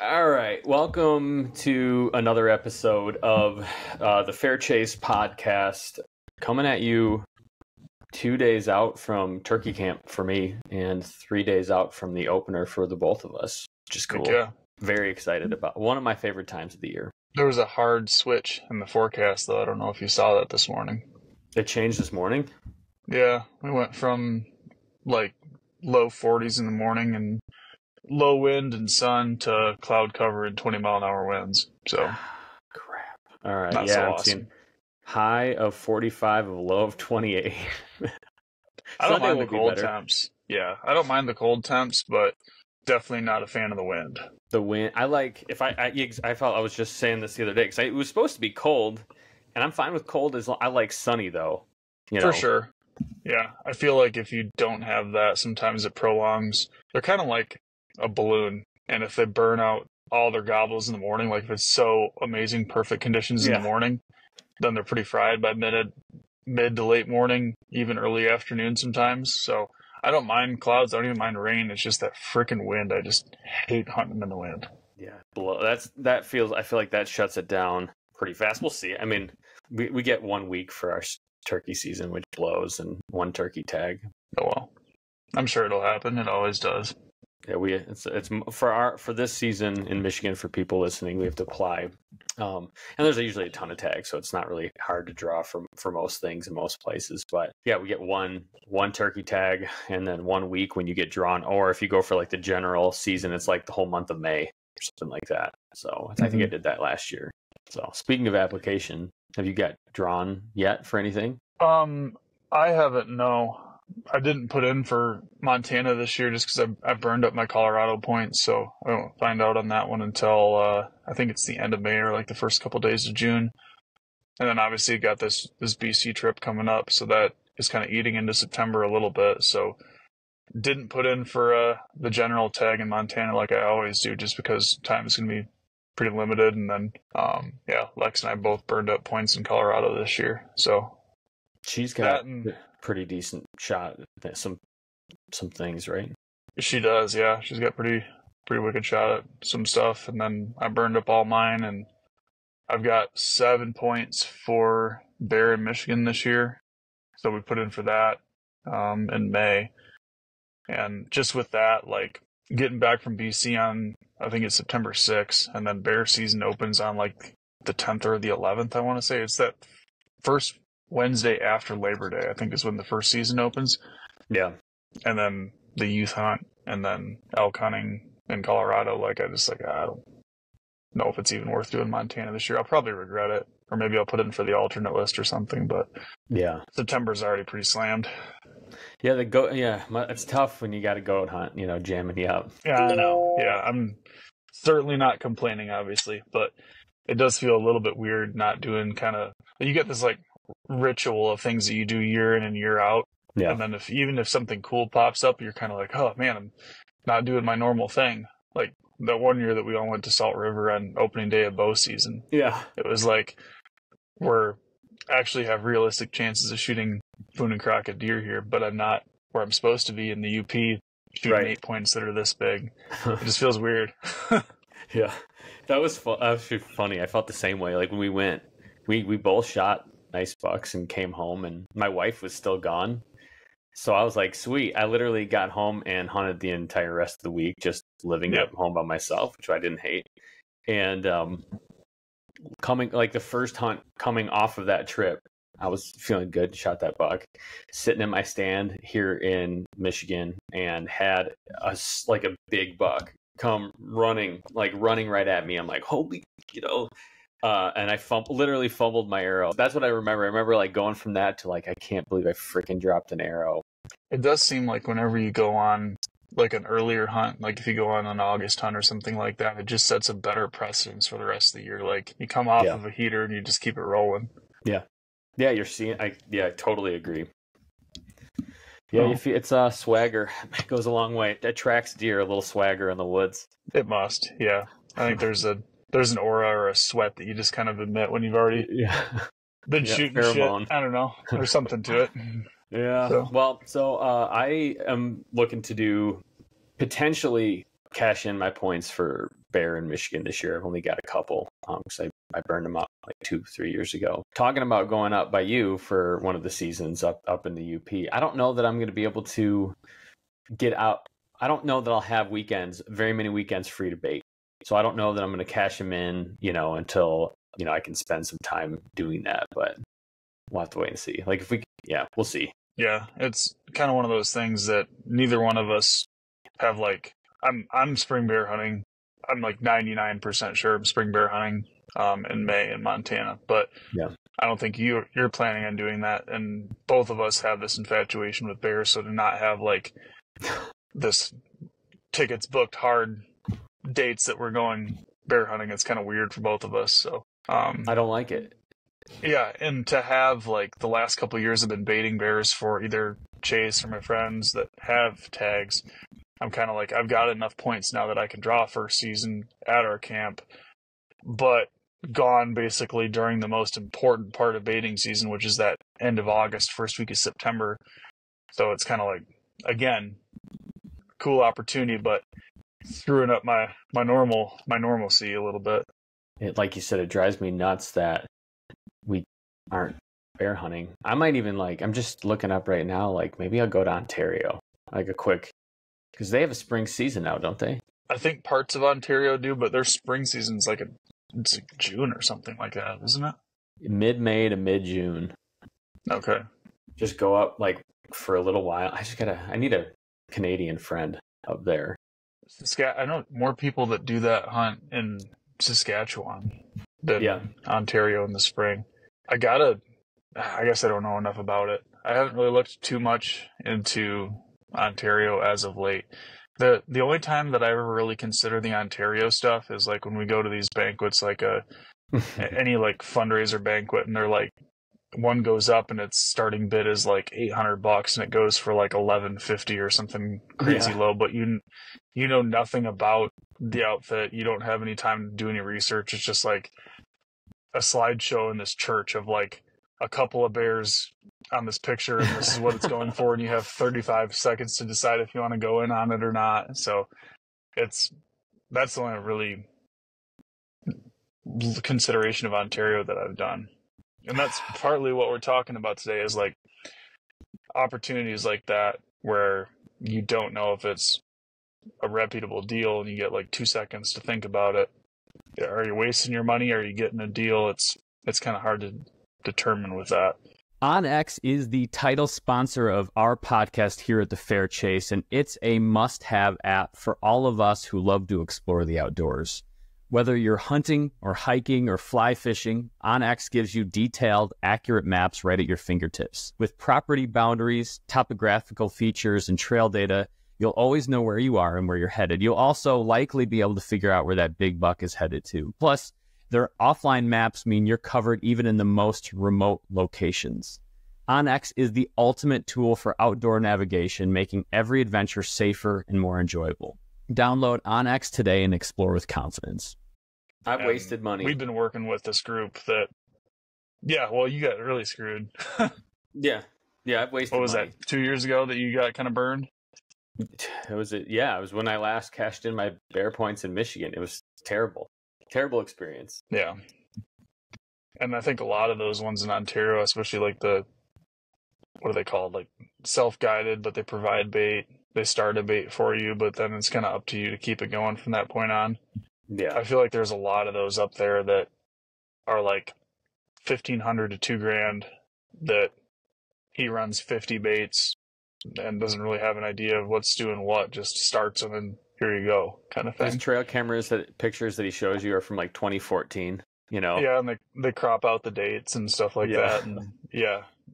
All right, welcome to another episode of the Fair Chase podcast. Coming at you 2 days out from turkey camp for me and 3 days out from the opener for the both of us, which is cool. Yeah. Very excited about one of my favorite times of the year. There was a hard switch in the forecast, though. I don't know if you saw that this morning. It changed this morning? Yeah, we went from like low 40s in the morning and low wind and sun to cloud cover and 20-mile-an-hour winds. So, crap. All right, not yeah, so I'm awesome. seeing high of 45, a low of 28. I don't Sunday mind will the be cold better. temps. Yeah, I don't mind the cold temps, but definitely not a fan of the wind. The wind, I like, if I felt, I was just saying this the other day, because it was supposed to be cold, and I'm fine with cold, I like sunny, though. For sure. Yeah, I feel like if you don't have that, sometimes it prolongs. They're kind of like a balloon, and if they burn out all their gobbles in the morning, like if it's so amazing, perfect conditions in the morning, then they're pretty fried by mid to late morning, even early afternoon sometimes. So I don't mind clouds. I don't even mind rain. It's just that freaking wind. I just hate hunting in the wind. Yeah, I feel like that shuts it down pretty fast. We'll see. I mean, we get 1 week for our turkey season, which blows, and one turkey tag. Oh well, I'm sure it'll happen. It always does. Yeah, it's for this season in Michigan. For people listening, we have to apply, and there's usually a ton of tags, so it's not really hard to draw for most things in most places. But yeah, we get one turkey tag, and then 1 week when you get drawn, or if you go for like the general season, it's like the whole month of May or something like that. So I think I did that last year. So speaking of application, have you got drawn yet for anything? I haven't. No. I didn't put in for Montana this year just because I burned up my Colorado points, so I won't find out on that one until I think it's the end of May or like the first couple days of June. And then obviously got this BC trip coming up, so that is kind of eating into September a little bit. So didn't put in for the general tag in Montana like I always do, just because time is going to be pretty limited. And then Lex and I both burned up points in Colorado this year, so she's got pretty decent shot at some things, right? She does, yeah. She's got pretty wicked shot at some stuff. And then I burned up all mine, and I've got 7 points for bear in Michigan this year. So we put in for that in May. And just with that, like getting back from BC on, I think it's September 6th, and then bear season opens on like the 10th or the 11th, I want to say. It's that first Wednesday after Labor Day, I think, is when the first season opens. Yeah. And then the youth hunt, and then elk hunting in Colorado. I don't know if it's even worth doing Montana this year. I'll probably regret it, or maybe I'll put it in for the alternate list or something. But yeah, September's already pretty slammed. Yeah, it's tough when you got a goat hunt, jamming you up. Yeah, I know. Yeah, I'm certainly not complaining, obviously, but it does feel a little bit weird not doing you get this like ritual of things that you do year in and year out. Yeah. And then even if something cool pops up, you're kind of like, oh man, I'm not doing my normal thing. Like that one year that we all went to Salt River on opening day of bow season. Yeah. It was like we're actually have realistic chances of shooting Boone and Crockett deer here, but I'm not where I'm supposed to be in the UP shooting 8 points that are this big. It just feels weird. Yeah. That was actually funny. I felt the same way. Like when we went, we both shot nice bucks and came home, and my wife was still gone. So I was like, sweet. I literally got home and hunted the entire rest of the week, just living at home by myself, which I didn't hate. And the first hunt coming off of that trip, I was feeling good, shot that buck, sitting in my stand here in Michigan, and had a big buck running right at me. I'm like, holy, and I literally fumbled my arrow. That's what I remember. I remember going from that to I can't believe I freaking dropped an arrow. It does seem like whenever you go on an earlier hunt, like if you go on an August hunt or something like that, it just sets a better precedence for the rest of the year. Like you come off of a heater and you just keep it rolling. Yeah. Yeah, you're seeing. I totally agree. Yeah, it's swagger. It goes a long way. It attracts deer, a little swagger in the woods. It must. Yeah, I think there's an aura or a sweat that you just kind of emit when you've already been shooting pheromone. Shit. I don't know. There's something to it. Yeah. So I am looking to potentially cash in my points for bear in Michigan this year. I've only got a couple because I burned them up like 2-3 years ago. Talking about going up by you for one of the seasons up in the UP. I don't know that I'm going to be able to get out. I don't know that I'll have very many weekends free to bait. So I don't know that I'm going to cash them in, until, I can spend some time doing that. But we'll have to wait and see. Like we'll see. Yeah, it's kind of one of those things that neither one of us have like. I'm spring bear hunting. I'm like 99% sure I'm spring bear hunting in May in Montana, but yeah. I don't think you're planning on doing that. And both of us have this infatuation with bears, so to not have like this tickets booked hard dates that we're going bear hunting, it's kind of weird for both of us. So I don't like it. Yeah, and to have like the last couple of years I've been baiting bears for either Chase or my friends that have tags. I'm kind of like, I've got enough points now that I can draw first season at our camp, but gone basically during the most important part of baiting season, which is that end of August, first week of September. So it's kind of like, again, cool opportunity, but screwing up my normalcy a little bit. Like you said, it drives me nuts that we aren't bear hunting. I might even I'm just looking up right now, like maybe I'll go to Ontario, like a quick, because they have a spring season now, don't they? I think parts of Ontario do, but their spring season's it's like June or something like that, isn't it? Mid-May to mid-June. Okay. Just go up for a little while. I need a Canadian friend up there. I know more people that do that hunt in Saskatchewan than Ontario in the spring. I guess I don't know enough about it. I haven't really looked too much into Ontario as of late. The only time that I ever really consider the Ontario stuff is like when we go to these banquets, like any like fundraiser banquet, and they're like, one goes up and its starting bid is like $800 and it goes for like $1,150 or something crazy low, but you know nothing about the outfit. You don't have any time to do any research. It's just like a slideshow in this church of like a couple of bears on this picture, and this is what it's going for, and you have 35 seconds to decide if you want to go in on it or not. So that's the only really consideration of Ontario that I've done. And that's partly what we're talking about today, is like opportunities like that where you don't know if it's a reputable deal and you get like 2 seconds to think about it. Are you wasting your money? Are you getting a deal? It's kind of hard to determine with that. OnX is the title sponsor of our podcast here at the Fair Chase, and it's a must-have app for all of us who love to explore the outdoors. Whether you're hunting or hiking or fly fishing, OnX gives you detailed, accurate maps right at your fingertips. With property boundaries, topographical features, and trail data, you'll always know where you are and where you're headed. You'll also likely be able to figure out where that big buck is headed to. Plus, their offline maps mean you're covered even in the most remote locations. OnX is the ultimate tool for outdoor navigation, making every adventure safer and more enjoyable. Download OnX today and explore with confidence. I've wasted money. We've been working with this group that, you got really screwed. Yeah, I've wasted What was money. that, 2 years ago that you got kind of burned? It was when I last cashed in my bear points in Michigan. It was terrible experience. Yeah. And I think a lot of those ones in Ontario, especially like what are they called? Like self-guided, but they provide bait. They start a bait for you, but then it's kind of up to you to keep it going from that point on. Yeah. I feel like there's a lot of those up there that are like $1,500 to $2,000 that he runs 50 baits and doesn't really have an idea of what's doing what, just starts them and here you go kind of thing. Those trail pictures that he shows you are from like 2014, Yeah, and they crop out the dates and stuff like that. And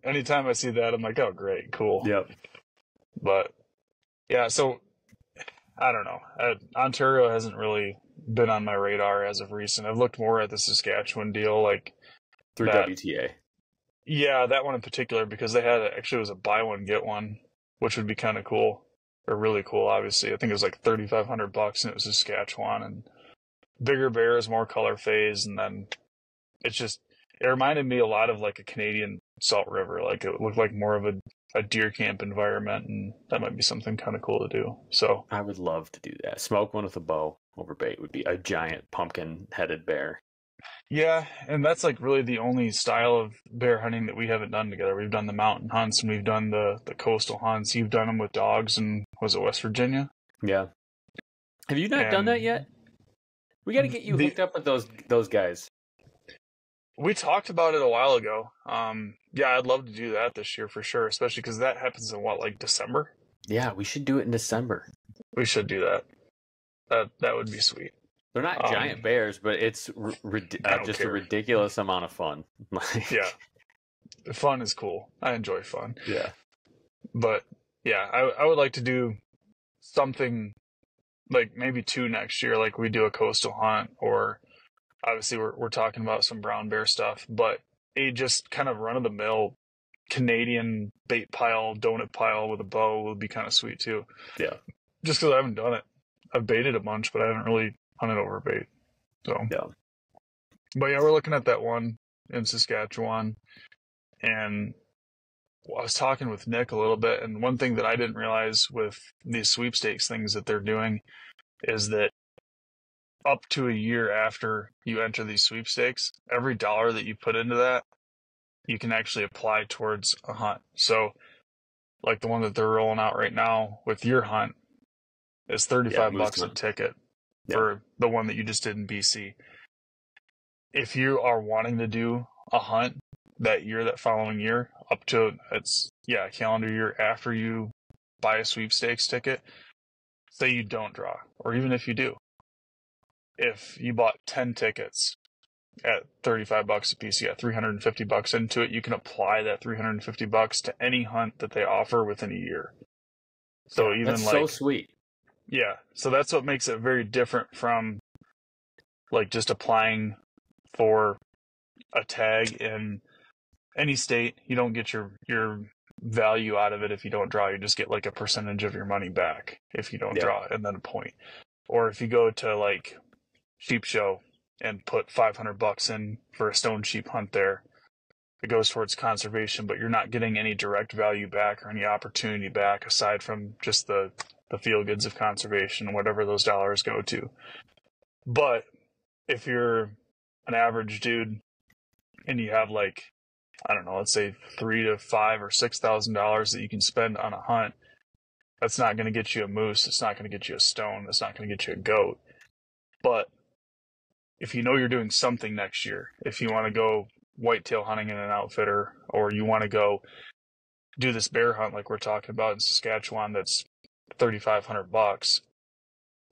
anytime I see that, I'm like, oh, great, cool. Yep. But yeah, so I don't know. Ontario hasn't really been on my radar as of recent. I've looked more at the Saskatchewan deal, like through WTA. Yeah, that one in particular, because they had it was a buy one get one, which would be kind of cool, or really cool. Obviously, I think it was like $3,500, and it was Saskatchewan, and bigger bears, more color phase, and then it reminded me a lot of like a Canadian Salt River. Like it looked like more of a deer camp environment, and that might be something kind of cool to do. So I would love to do that. Smoke one with a bow over bait would be a giant pumpkin-headed bear. yeah, and that's like really the only style of bear hunting that we haven't done together. We've done the mountain hunts and we've done the coastal hunts. You've done them with dogs, and was it West Virginia? Yeah. Have you not done that yet? We got to get you hooked up with those guys. We talked about it a while ago. Yeah, I'd love to do that this year for sure, especially because that happens in what, like December? Yeah, we should do it in December. We should do that. That would be sweet. They're not giant bears, but it's just a ridiculous amount of fun. Yeah. Fun is cool. I enjoy fun. Yeah. But yeah, I would like to do something like maybe 2 next year, like we do a coastal hunt, or obviously we're talking about some brown bear stuff, but a just kind of run of the mill Canadian bait pile, donut pile with a bow would be kind of sweet too. Yeah. Just because I haven't done it. I've baited a bunch, but I haven't really hunted over bait. So yeah. But yeah, we're looking at that one in Saskatchewan, and I was talking with Nick a little bit, and one thing that I didn't realize with these sweepstakes things that they're doing is that up to a year after you enter these sweepstakes, every dollar that you put into that, you can actually apply towards a hunt. So like the one that they're rolling out right now with your hunt is $35 a ticket for the one that you just did in BC. If you are wanting to do a hunt that following year, up to a calendar year after you buy a sweepstakes ticket, say you don't draw, or even if you do, if you bought 10 tickets at $35 a piece, you got $350 into it, you can apply that $350 to any hunt that they offer within a year. So even that's so sweet. Yeah. So that's what makes it very different from like just applying for a tag in any state. You don't get your value out of it if you don't draw. You just get like a percentage of your money back if you don't draw, and then a point. Or if you go to like sheep show and put $500 in for a stone sheep hunt there, it goes towards conservation, but you're not getting any direct value back or any opportunity back aside from just the feel goods of conservation and whatever those dollars go to. But if you're an average dude and you have like, I don't know, let's say $3,000 to $5,000 or $6,000 that you can spend on a hunt, that's not going to get you a moose. It's not going to get you a stone. That's not going to get you a goat. But if you know you're doing something next year, if you want to go whitetail hunting in an outfitter, or you want to go do this bear hunt like we're talking about in Saskatchewan that's $3,500,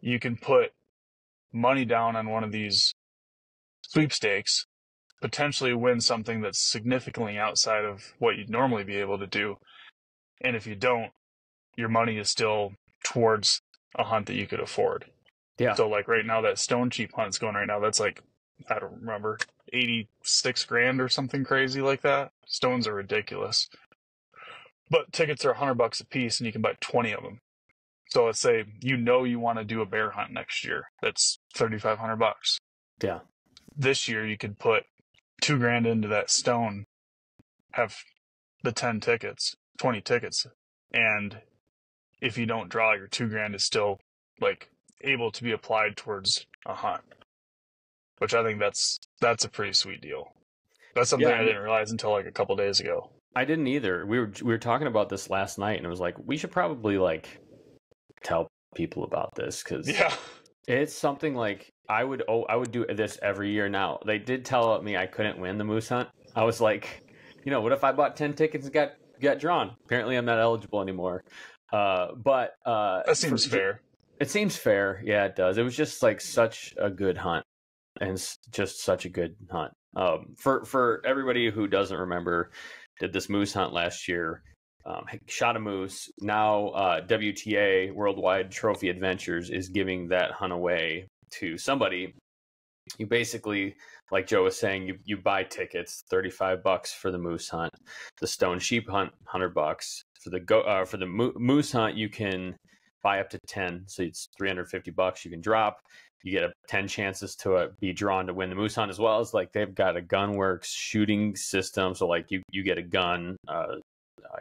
you can put money down on one of these sweepstakes, potentially win something that's significantly outside of what you'd normally be able to do. And if you don't, your money is still towards a hunt that you could afford. Yeah. So like right now, that stone sheep hunt's going right now. That's like, I don't remember, 86 grand or something crazy like that. Stones are ridiculous. But tickets are $100 a piece and you can buy 20 of them. So let's say you want to do a bear hunt next year. That's $3,500. Yeah. This year you could put $2,000 into that stone, have the 10 tickets, 20 tickets, and if you don't draw, your $2,000 is still like able to be applied towards a hunt, which I think that's a pretty sweet deal. That's something I didn't realize until like a couple days ago. I didn't either. We were talking about this last night, and it was like we should probably like tell people about this because it's something like I would do this every year. Now they did tell me I couldn't win the moose hunt. I was like, what if I bought 10 tickets and got drawn? Apparently, I'm not eligible anymore. But that seems fair. It seems fair. Yeah, it does. It was just like such a good hunt, and just such a good hunt. For everybody who doesn't remember, did this moose hunt last year. Shot a moose. Now WTA, Worldwide Trophy Adventures, is giving that hunt away to somebody. You basically, like Joe was saying, you buy tickets, $35 for the moose hunt. The stone sheep hunt, $100. For the moose hunt, you can buy up to 10. So it's $350 you can drop. You get 10 chances to be drawn to win the moose hunt, as well as like they've got a Gunworks shooting system. So like you get a gun,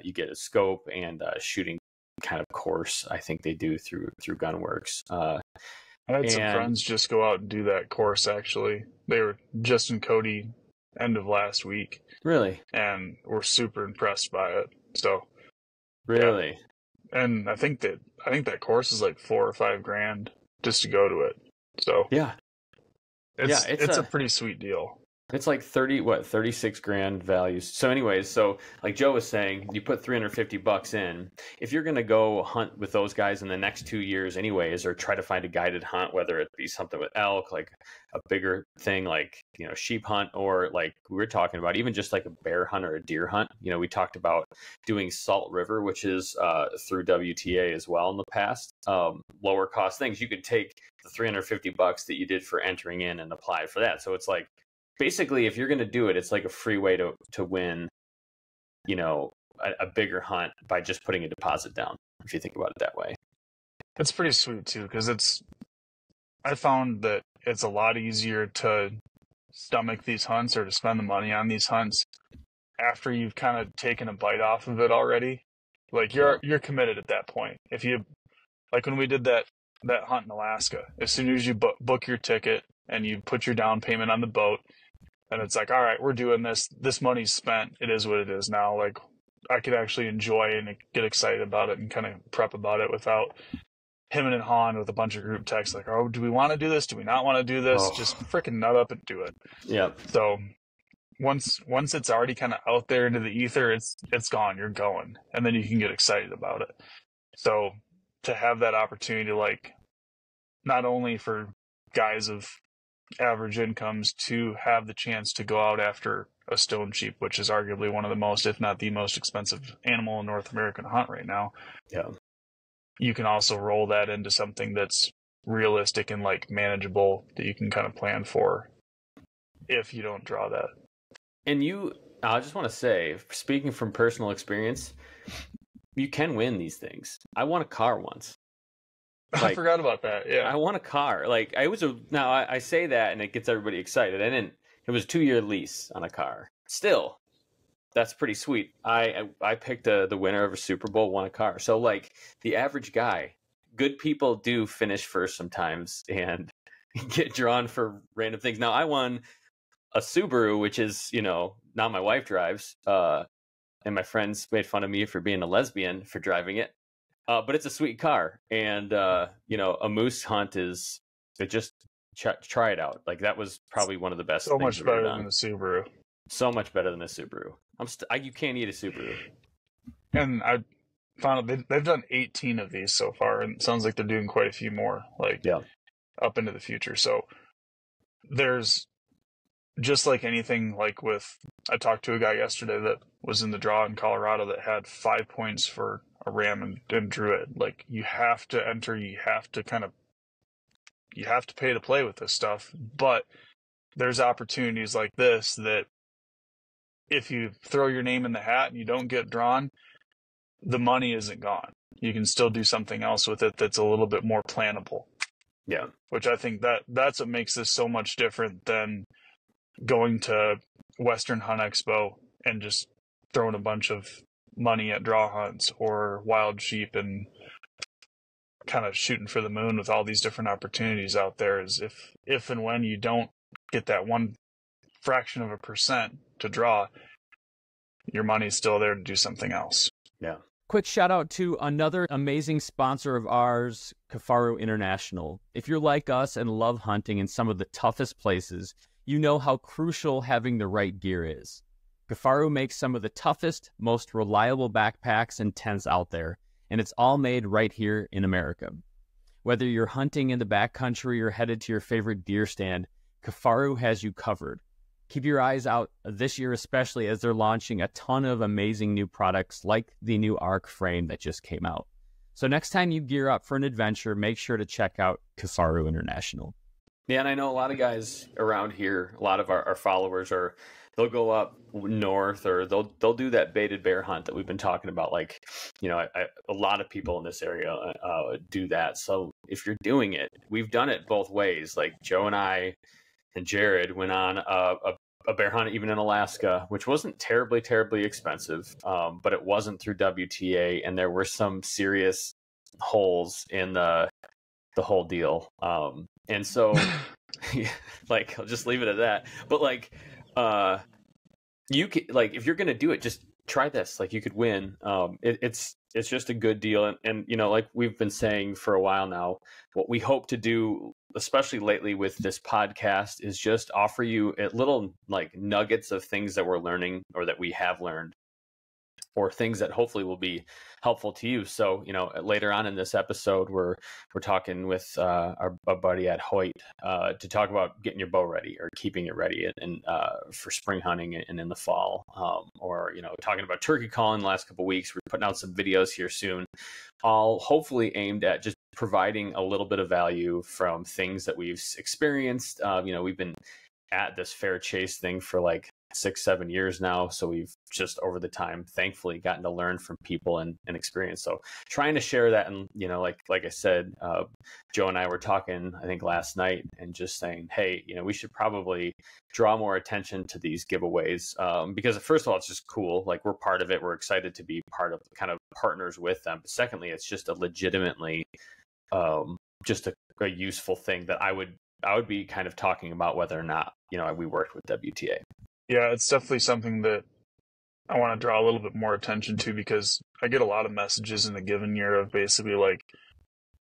you get a scope and a shooting kind of course. I think they do through Gunworks. I had some friends just go out and do that course. Actually, they were Justin Cody end of last week. Really? And were super impressed by it. So really, yeah. And I think that course is like $4 or $5 grand just to go to it. So yeah, it's a pretty sweet deal. It's like 36 grand values. So anyways, so like Joe was saying, you put $350 in. If you're going to go hunt with those guys in the next 2 years anyways, or try to find a guided hunt, whether it be something with elk, like a bigger thing, like, you know, sheep hunt, or like we were talking about, even just like a bear hunt or a deer hunt. You know, we talked about doing Salt River, which is through WTA as well in the past. Lower cost things. You could take the $350 that you did for entering in and apply for that. So it's like, basically, if you're going to do it, it's like a free way to win, you know, a bigger hunt by just putting a deposit down, if you think about it that way. It's pretty sweet, too, because I found that it's a lot easier to stomach these hunts or to spend the money on these hunts after you've kind of taken a bite off of it already. Like, you're committed at that point. If you, like when we did that hunt in Alaska, as soon as you book your ticket and you put your down payment on the boat, and it's like, all right, we're doing this. This money's spent. It is what it is now. Like, I could actually enjoy and get excited about it and kind of prep about it without hemming and hawing with a bunch of group texts like, oh, do we want to do this? Do we not want to do this? Oh. Just freaking nut up and do it. Yeah. So once it's already kind of out there into the ether, it's gone. You're going. And then you can get excited about it. So to have that opportunity, like, not only for guys of average incomes to have the chance to go out after a stone sheep, which is arguably one of the most, if not the most expensive animal in North America to hunt right now. Yeah. You can also roll that into something that's realistic and like manageable that you can kind of plan for if you don't draw that. And I just want to say, speaking from personal experience, you can win these things. I won a car once. Like, I forgot about that. Yeah, I won a car. Like I say that and it gets everybody excited. It was a 2-year lease on a car. Still, that's pretty sweet. I picked the winner of a Super Bowl, won a car. So like the average guy, good people do finish first sometimes and get drawn for random things. Now I won a Subaru, which is, you know, now my wife drives. And my friends made fun of me for being a lesbian for driving it. But it's a sweet car, and you know, a moose hunt is just try it out. Like that was probably one of the best. So much better than a Subaru. So much better than a Subaru. You can't eat a Subaru. And I found out they've done 18 of these so far, and it sounds like they're doing quite a few more. Like up into the future. So there's just like anything. Like I talked to a guy yesterday that was in the draw in Colorado that had 5 points for a ram and drew it. Like, you have to enter, you have to pay to play with this stuff. But there's opportunities like this that if you throw your name in the hat and you don't get drawn, the money isn't gone. You can still do something else with it that's a little bit more plannable. Yeah. Which I think that's what makes this so much different than going to Western Hunt Expo and just throwing a bunch of money at draw hunts or wild sheep and kind of shooting for the moon with all these different opportunities out there. Is if and when you don't get that one fraction of a percent to draw, your money's still there to do something else. Yeah. Quick shout out to another amazing sponsor of ours, Kifaru International. If you're like us and love hunting in some of the toughest places, you know how crucial having the right gear is. Kifaru makes some of the toughest, most reliable backpacks and tents out there, and it's all made right here in America. Whether you're hunting in the backcountry or headed to your favorite deer stand, Kifaru has you covered. Keep your eyes out this year, especially as they're launching a ton of amazing new products like the new Arc frame that just came out. So next time you gear up for an adventure, make sure to check out Kifaru International. Yeah, and I know a lot of guys around here, a lot of our followers are they'll go up north, or they'll do that baited bear hunt that we've been talking about. Like, a lot of people in this area do that. So if you're doing it, we've done it both ways. Like Joe and I and Jared went on a bear hunt even in Alaska, which wasn't terribly expensive, but it wasn't through WTA, and there were some serious holes in the whole deal. And so like, I'll just leave it at that. But like, you could, like, if you're going to do it, just try this. Like, you could win. It's just a good deal. And, like we've been saying for a while now, what we hope to do, especially lately with this podcast, is just offer you a little like nuggets of things that we're learning, or that we have learned, or things that hopefully will be helpful to you. So, later on in this episode, we're talking with our buddy at Hoyt to talk about getting your bow ready, or keeping it ready, and for spring hunting and in the fall, or talking about turkey calling the last couple of weeks. We're putting out some videos here soon, all hopefully aimed at just providing a little bit of value from things that we've experienced. We've been at this fair chase thing for like 6-7 years now, so we've just over the time thankfully gotten to learn from people and experience. So trying to share that, and like I said, Joe and I were talking I think last night, and just saying, hey, we should probably draw more attention to these giveaways, because first of all, it's just cool. Like, we're part of it, we're excited to be part of, kind of partners with them. But secondly, it's just a legitimately just a useful thing that I would be kind of talking about whether or not we worked with WTA. Yeah, it's definitely something that I want to draw a little bit more attention to, because I get a lot of messages in a given year of basically like,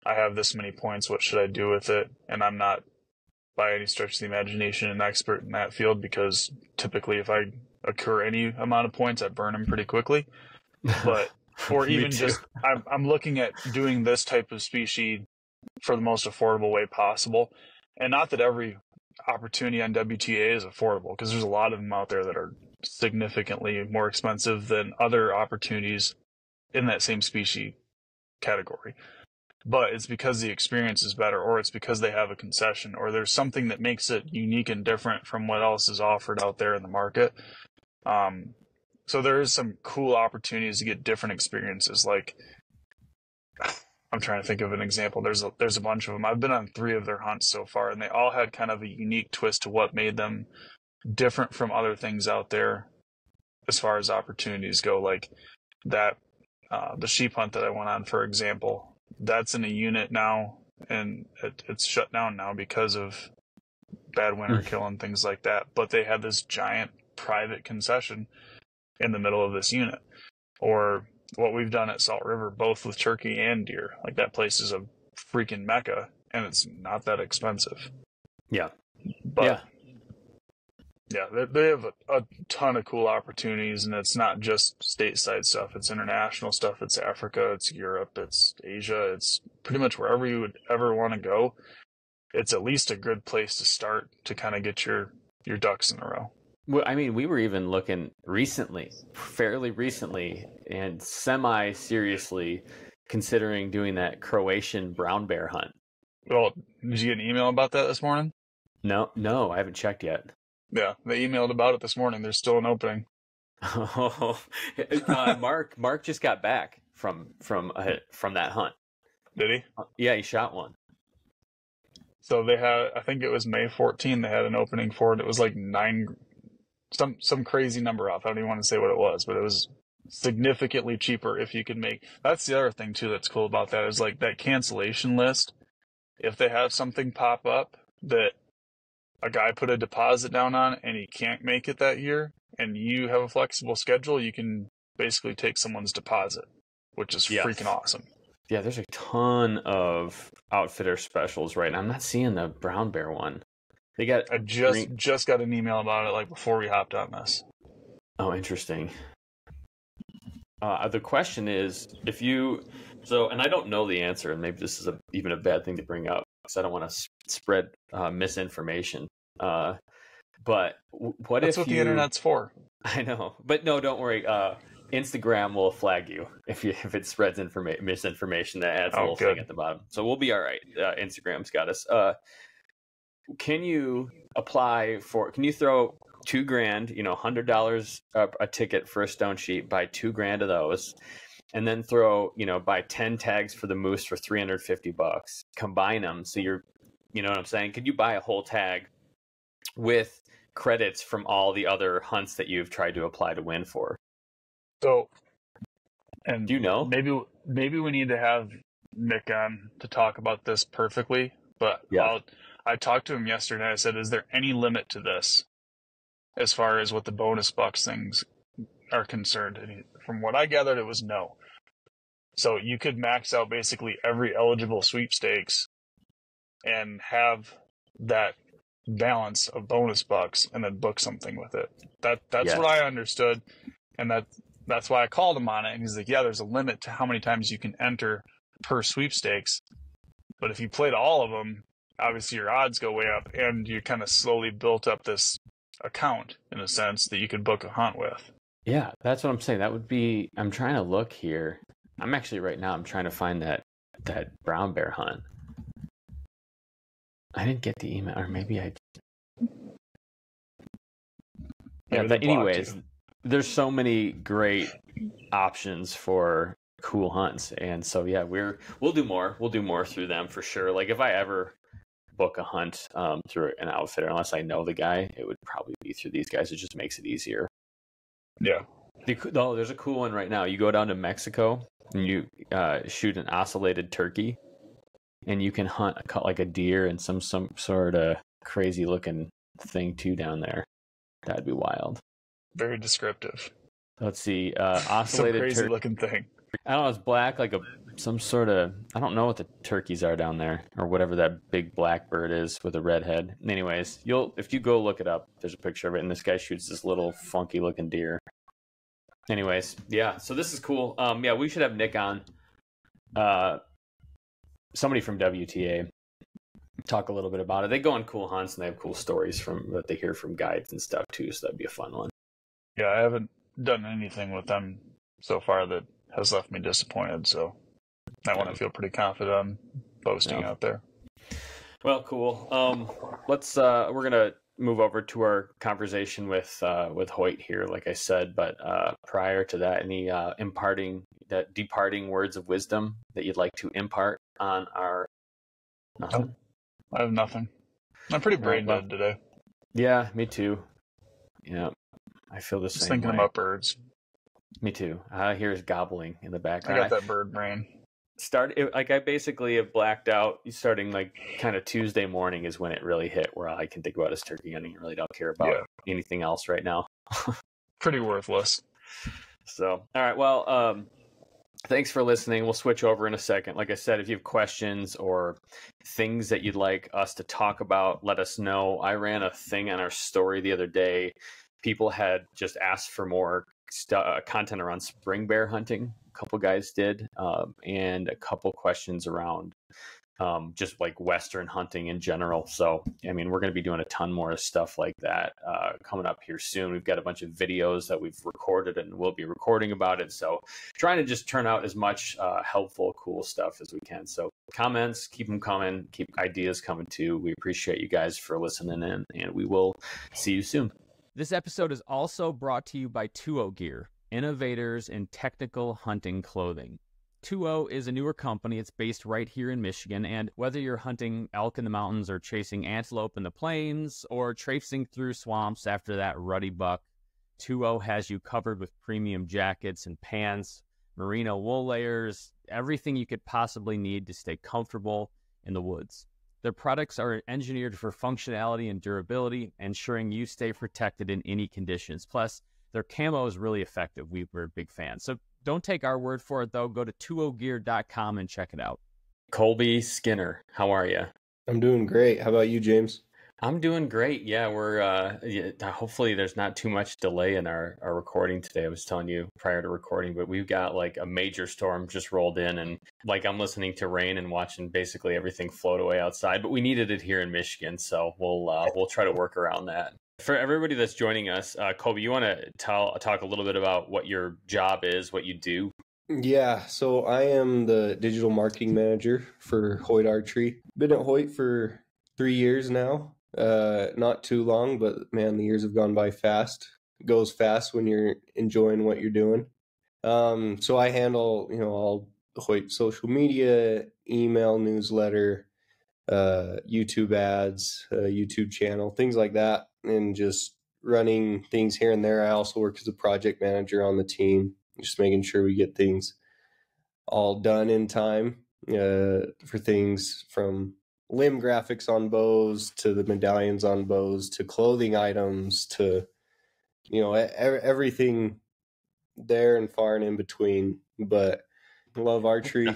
I have this many points, what should I do with it? And I'm not by any stretch of the imagination an expert in that field, because typically if I accrue any amount of points, I burn them pretty quickly. But or even just I'm looking at doing this type of species for the most affordable way possible. And not that every opportunity on WTA is affordable, because there's a lot of them out there that are significantly more expensive than other opportunities in that same species category. But it's because the experience is better, or it's because they have a concession, or there's something that makes it unique and different from what else is offered out there in the market. So there is some cool opportunities to get different experiences. Like, I'm trying to think of an example. There's a bunch of them. I've been on 3 of their hunts so far, and they all had kind of a unique twist to what made them different from other things out there as far as opportunities go. Like that, the sheep hunt that I went on, for example, that's in a unit now, and it's shut down now because of bad winter kill and things like that. But they had this giant private concession in the middle of this unit. Or what we've done at Salt River, both with turkey and deer. Like, that place is a freaking mecca, and it's not that expensive. Yeah. But yeah, they have a ton of cool opportunities, and it's not just stateside stuff. It's international stuff. It's Africa, it's Europe, it's Asia. It's pretty much wherever you would ever want to go. It's at least a good place to start to kind of get your ducks in a row. Well, I mean, we were even looking fairly recently, and semi-seriously considering doing that Croatian brown bear hunt. Well, did you get an email about that this morning? No, I haven't checked yet. Yeah, they emailed about it this morning. There's still an opening. Oh, Mark just got back from that hunt. Did he? Yeah, he shot one. So they had, I think it was May 14th, they had an opening for it. It was like 9, some crazy number off. I don't even want to say what it was, but it was significantly cheaper if you could make. That's the other thing too that's cool about that, is like that cancellation list. If they have something pop up that a guy put a deposit down on and he can't make it that year, and you have a flexible schedule, you can basically take someone's deposit, which is freaking awesome. Yeah, there's a ton of outfitter specials right now. I'm not seeing the brown bear one. They got. I just got an email about it like before we hopped on this. Oh, interesting. The question is, if you and I don't know the answer, and maybe this is even a bad thing to bring up, because I don't want to spread misinformation. But That's what the internet's for. I know, but no, don't worry. Instagram will flag you if it spreads misinformation that adds a little thing at the bottom. So we'll be all right. Instagram's got us. Can you apply for? Can you throw $2,000, $100 a ticket for a stone sheet, buy $2,000 of those, and then throw, buy 10 tags for the moose for $350, combine them. So you know what I'm saying? Could you buy a whole tag with credits from all the other hunts that you've tried to apply to win for? So, and do you know? Maybe we need to have Nick on to talk about this perfectly, but yeah. I talked to him yesterday. I said, is there any limit to this as far as what the bonus bucks things are concerned? And from what I gathered, it was no. So you could max out basically every eligible sweepstakes and have that balance of bonus bucks and then book something with it. That's what I understood. And that's why I called him on it. And he's like, yeah, there's a limit to how many times you can enter per sweepstakes. But if you played all of them, obviously your odds go way up, and you kind of slowly built up this account in a sense that you could book a hunt with. Yeah, that's what I'm saying. That would be, I'm trying to look here. I'm trying to find that brown bear hunt. I didn't get the email, or maybe I. Yeah, but anyways, there's so many great options for cool hunts, and so yeah, we'll do more through them for sure. Like if I ever book a hunt through an outfitter, unless I know the guy, it would probably be through these guys. It just makes it easier. Yeah. There's a cool one right now. You go down to Mexico and you shoot an ocellated turkey, and you can hunt like a deer and some sort of crazy looking thing too down there. That'd be wild. Very descriptive. Let's see. Ocellated crazy looking thing. I don't know. It's black, like some sort of. I don't know what the turkeys are down there, or whatever that big black bird is with a red head. Anyways, if you go look it up, there's a picture of it, and this guy shoots this little funky looking deer. Anyways, yeah. So this is cool. Yeah, we should have Nick on. Somebody from WTA. Talk a little bit about it. They go on cool hunts and they have cool stories that they hear from guides and stuff too. So that'd be a fun one. Yeah, I haven't done anything with them so far that has left me disappointed. So that one I feel pretty confident on posting out there. Well, cool. We're gonna move over to our conversation with Hoyt here, like I said. But prior to that, any departing words of wisdom that you'd like to impart on our? Nothing. Nope. I have nothing. I'm pretty brain dead today. Yeah, me too. Yeah, I feel the same. Just thinking about birds. Me too. I hear his gobbling in the background. I got that bird brain. I basically have blacked out. Starting like kind of Tuesday morning is when it really hit, where I can think about his turkey hunting and really don't care about anything else right now. Pretty worthless. So, all right. Well, thanks for listening. We'll switch over in a second. Like I said, if you have questions or things that you'd like us to talk about, let us know. I ran a thing on our story the other day. People had just asked for more content around spring bear hunting. A couple guys did, and a couple questions around just like Western hunting in general. So, I mean, we're going to be doing a ton more stuff like that coming up here soon. We've got a bunch of videos that we've recorded and we'll be recording about it. So trying to just turn out as much helpful, cool stuff as we can. So comments, keep them coming, keep ideas coming too. We appreciate you guys for listening in, and we will see you soon. This episode is also brought to you by thru gear, innovators in technical hunting clothing. thru is a newer company. It's based right here in Michigan, and whether you're hunting elk in the mountains or chasing antelope in the plains or traipsing through swamps after that ruddy buck, thru has you covered with premium jackets and pants, merino wool layers, everything you could possibly need to stay comfortable in the woods. Their products are engineered for functionality and durability, ensuring you stay protected in any conditions. Plus, their camo is really effective. We're big fans. So don't take our word for it, though. Go to thrugear.com and check it out. Colby Skinner, how are you? I'm doing great. How about you, James? I'm doing great. Yeah, we're hopefully there's not too much delay in our recording today. I was telling you prior to recording, but we've got like a major storm just rolled in, and like I'm listening to rain and watching basically everything float away outside, but we needed it here in Michigan, so we'll try to work around that. For everybody that's joining us, Coby, you want to talk a little bit about what your job is, what you do? Yeah, so I am the digital marketing manager for Hoyt Archery. Been at Hoyt for 3 years now. not too long, but man, the years have gone by fast. It goes fast when you're enjoying what you're doing. So I handle, all Hoyt social media, email, newsletter, YouTube ads, YouTube channel, things like that, and just running things here and there. I also work as a project manager on the team, just making sure we get things all done in time, for things from limb graphics on bows to the medallions on bows to clothing items to, everything there and far and in between. But love archery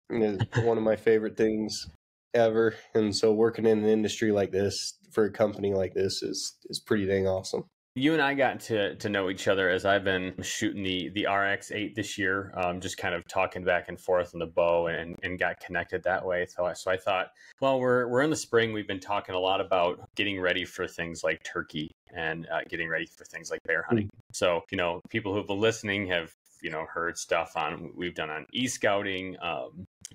is one of my favorite things ever, and so working in an industry like this for a company like this is pretty dang awesome. You and I got to know each other as I've been shooting the RX-8 this year, just kind of talking back and forth on the bow and got connected that way. So I thought, well, we're in the spring. We've been talking a lot about getting ready for things like turkey and getting ready for things like bear hunting. So, people who've been listening have, heard stuff we've done on e-scouting,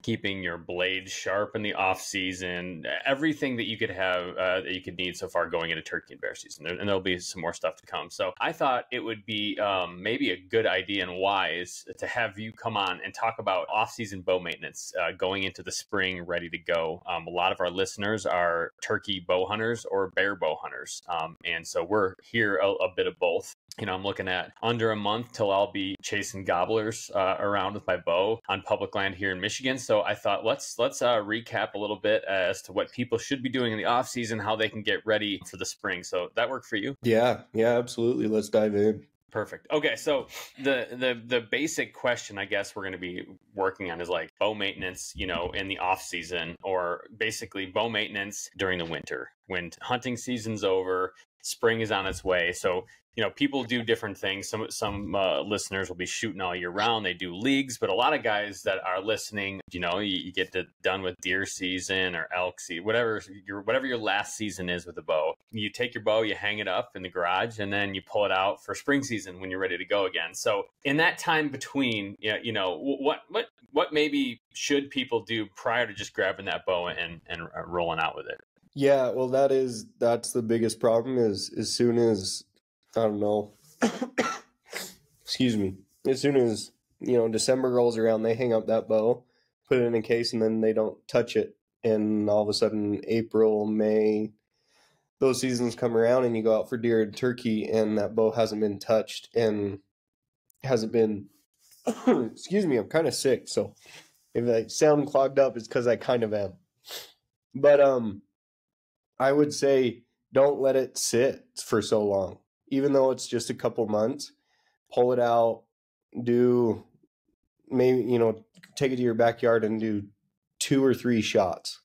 keeping your blades sharp in the off season, everything that you could have, that you could need so far going into turkey and bear season. And there'll be some more stuff to come. So I thought it would be maybe a good idea and wise to have you come on and talk about off season bow maintenance, going into the spring, ready to go. A lot of our listeners are turkey bow hunters or bear bow hunters. And so we're here a bit of both. I'm looking at under a month till I'll be chasing gobblers around with my bow on public land here in Michigan. So I thought let's recap a little bit as to what people should be doing in the off season, how they can get ready for the spring. So that work for you? Yeah, absolutely. Let's dive in. Perfect. Okay, so the basic question I guess we're going to be working on is like bow maintenance, in the off season, or basically bow maintenance during the winter when hunting season's over, spring is on its way. So people do different things. Some listeners will be shooting all year round. They do leagues, but a lot of guys that are listening, you get done with deer season or elk season, whatever your last season is with a bow. You take your bow, you hang it up in the garage, and then you pull it out for spring season when you're ready to go again. So in that time between, what maybe should people do prior to just grabbing that bow and rolling out with it? Yeah, well, that's the biggest problem is as soon as, I don't know, excuse me, as soon as, December rolls around, they hang up that bow, put it in a case, and then they don't touch it. And all of a sudden, April, May, those seasons come around and you go out for deer and turkey and that bow hasn't been touched and hasn't been, excuse me, I'm kind of sick. So if I sound clogged up, it's because I kind of am. But I would say don't let it sit for so long. Even though it's just a couple months, pull it out, do maybe, take it to your backyard and do 2 or 3 shots,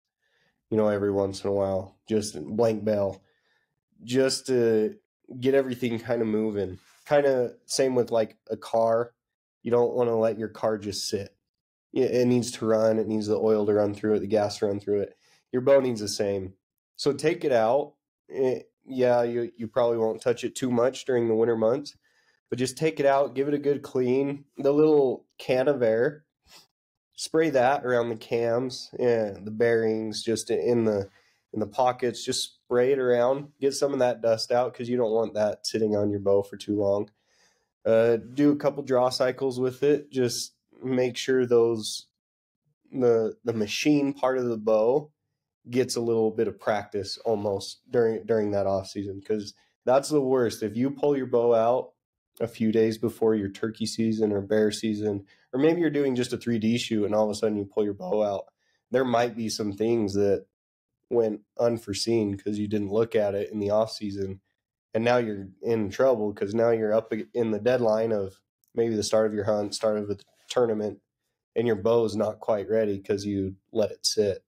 every once in a while, just blank bell, just to get everything kind of moving. Kind of same with like a car. You don't want to let your car just sit. It needs to run. It needs the oil to run through it, the gas to run through it. Your bow needs the same. So take it out. You probably won't touch it too much during the winter months, but just take it out, give it a good clean. The little can of air, spray that around the cams and the bearings, just in the pockets. Just spray it around, get some of that dust out because you don't want that sitting on your bow for too long. Do a couple draw cycles with it. Just make sure the machine part of the bow gets a little bit of practice almost during that off season, because that's the worst. If you pull your bow out a few days before your turkey season or bear season, or maybe you're doing just a 3D shoot and all of a sudden you pull your bow out, there might be some things that went unforeseen because you didn't look at it in the off season, and now you're in trouble because now you're up in the deadline of maybe the start of your hunt, start of a tournament, and your bow is not quite ready because you let it sit.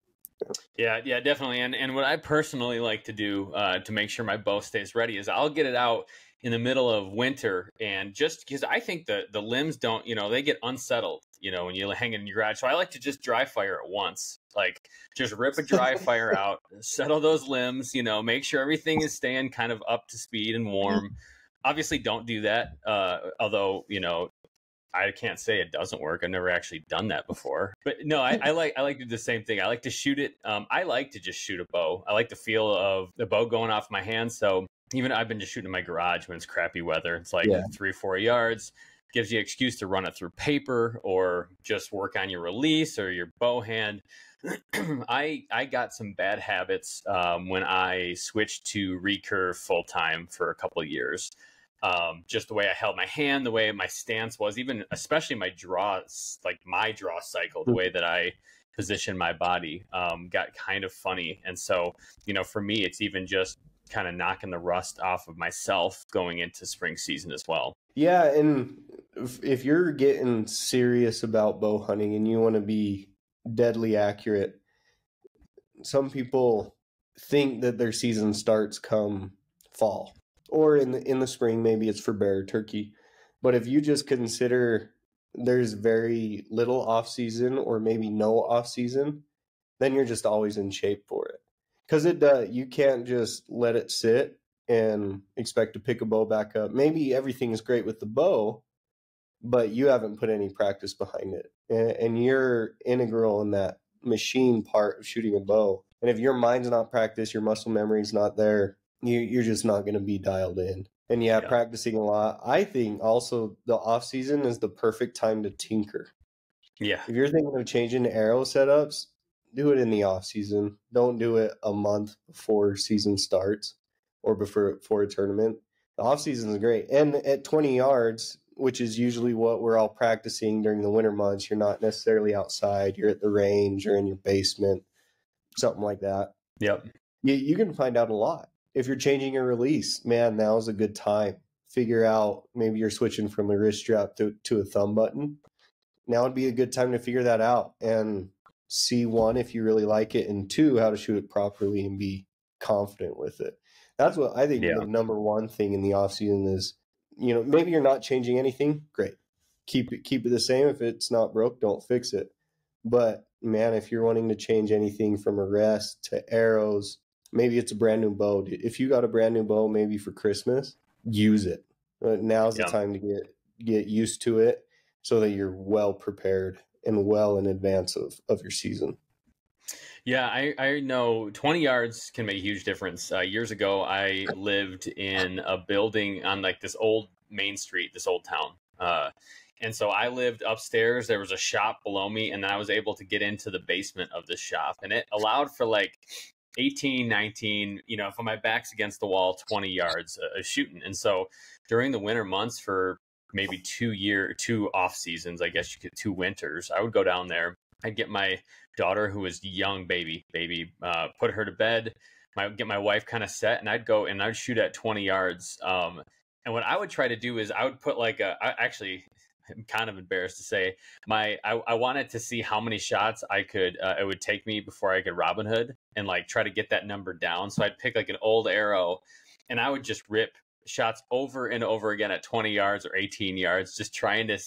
Yeah, definitely. And what I personally like to do to make sure my bow stays ready is I'll get it out in the middle of winter, and just because I think the limbs don't, they get unsettled, when you hang it in your garage. So I like to just dry fire it once, like just rip a dry fire out, settle those limbs, make sure everything is staying kind of up to speed and warm. Obviously don't do that. Although, I can't say it doesn't work. I've never actually done that before. But no, I like to do the same thing. I like to shoot it. I like to just shoot a bow. I like the feel of the bow going off my hand. So even I've been just shooting in my garage when it's crappy weather. It's like 3-4 yards. Gives you an excuse to run it through paper or just work on your release or your bow hand. I got some bad habits when I switched to recurve full time for a couple of years. Just the way I held my hand, the way my stance was, even especially my draws, like my draw cycle, the way that I position my body got kind of funny. And so, for me, it's even just kind of knocking the rust off of myself going into spring season as well. Yeah, and if you're getting serious about bow hunting and you want to be deadly accurate, some people think that their season starts come fall, or in the spring, maybe it's for bear or turkey. But if you just consider there's very little off season or maybe no off season, then you're just always in shape for it. Because you can't just let it sit and expect to pick a bow back up. Maybe everything is great with the bow, but you haven't put any practice behind it. And you're integral in that machine part of shooting a bow. And if your mind's not practiced, your muscle memory's not there, you're just not going to be dialed in. And practicing a lot. I think also the off season is the perfect time to tinker. Yeah. If you're thinking of changing arrow setups, do it in the off season. Don't do it a month before season starts or before a tournament. The off season is great. And at 20 yards, which is usually what we're all practicing during the winter months, you're not necessarily outside. You're at the range or in your basement, something like that. Yep. You can find out a lot. If you're changing your release, man, now's a good time. Figure out, maybe you're switching from a wrist strap to a thumb button. Now would be a good time to figure that out and see, one, if you really like it, and two, how to shoot it properly and be confident with it. That's what I think the number one thing in the off season is. Maybe you're not changing anything. Great. Keep it the same. If it's not broke, don't fix it. But man, if you're wanting to change anything from a rest to arrows, maybe it's a brand new bow. If you got a brand new bow, maybe for Christmas, use it. Now's the time to get used to it so that you're well prepared and well in advance of your season. Yeah, I know 20 yards can make a huge difference. Years ago, I lived in a building on like this old main street, this old town. And so I lived upstairs. There was a shop below me, and then I was able to get into the basement of the shop. And it allowed for like 18, 19, if my back's against the wall, 20 yards of shooting. And so during the winter months for maybe 2 off seasons, I guess you could 2 winters, I would go down there. I'd get my daughter, who was young, baby, put her to bed, get my wife kind of set, and I'd go and I'd shoot at 20 yards. And what I would try to do is I would put I'm kind of embarrassed to say, I wanted to see how many shots it would take me before I could Robin Hood and like try to get that number down. So I'd pick like an old arrow and I would just rip shots over and over again at 20 yards or 18 yards, just trying to,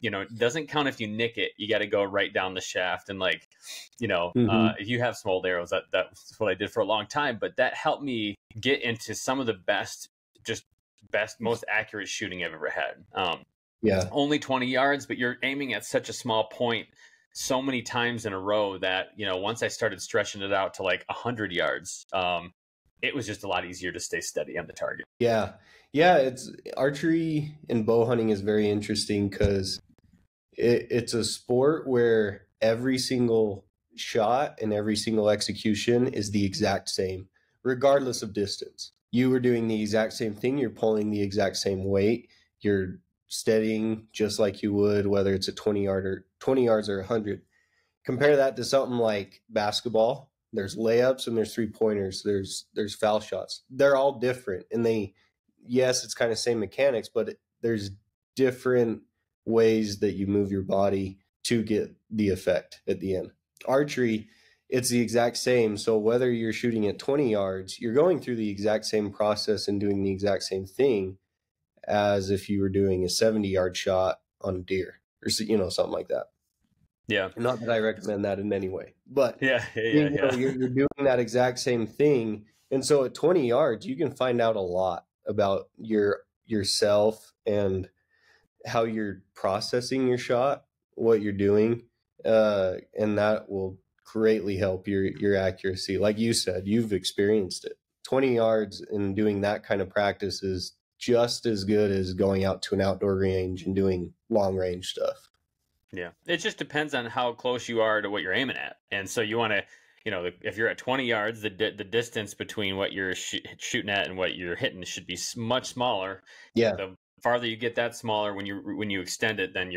it doesn't count if you nick it. You got to go right down the shaft. And like, if you have some old arrows, that's what I did for a long time, but that helped me get into some of the best, most accurate shooting I've ever had. Only 20 yards, but you're aiming at such a small point so many times in a row that, once I started stretching it out to like 100 yards, it was just a lot easier to stay steady on the target. Yeah. It's archery and bow hunting is very interesting because it's a sport where every single shot and every single execution is the exact same, regardless of distance. You were doing the exact same thing. You're pulling the exact same weight. You're steadying just like you would, whether it's a 20 yards or 100. Compare that to something like basketball. There's layups and there's 3-pointers. There's foul shots. They're all different. And it's kind of same mechanics, but there's different ways that you move your body to get the effect at the end. Archery, it's the exact same. So whether you're shooting at 20 yards, you're going through the exact same process and doing the exact same thing as if you were doing a 70-yard shot on a deer or something like that. Yeah. Not that I recommend that in any way, but you're doing that exact same thing. And so at 20 yards, you can find out a lot about yourself and how you're processing your shot, what you're doing, and that will greatly help your accuracy. Like you said, you've experienced it. 20 yards and doing that kind of practice is just as good as going out to an outdoor range and doing long range stuff. Yeah, it just depends on how close you are to what you're aiming at, and so you want to, if you're at 20 yards, the distance between what you're shooting at and what you're hitting should be much smaller. Yeah. The farther you get that smaller, when you extend it, then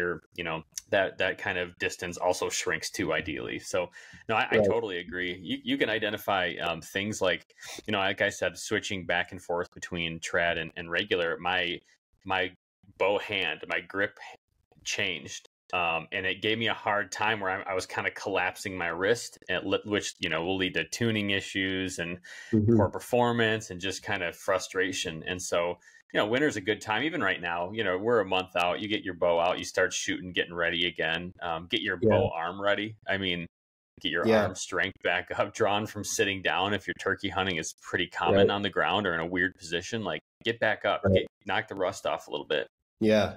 that kind of distance also shrinks too, ideally. So no, I totally agree. You can identify things like, like I said, switching back and forth between trad and regular. My bow hand, my grip changed. And it gave me a hard time where I was kind of collapsing my wrist, which, will lead to tuning issues and poor performance and just kind of frustration. And so, winter's a good time. Even right now, we're a month out, you get your bow out, you start shooting, getting ready again, get your bow arm ready. I mean, get your arm strength back up, drawn from sitting down. If you're turkey hunting, is pretty common on the ground or in a weird position, like get back up, knock the rust off a little bit. Yeah.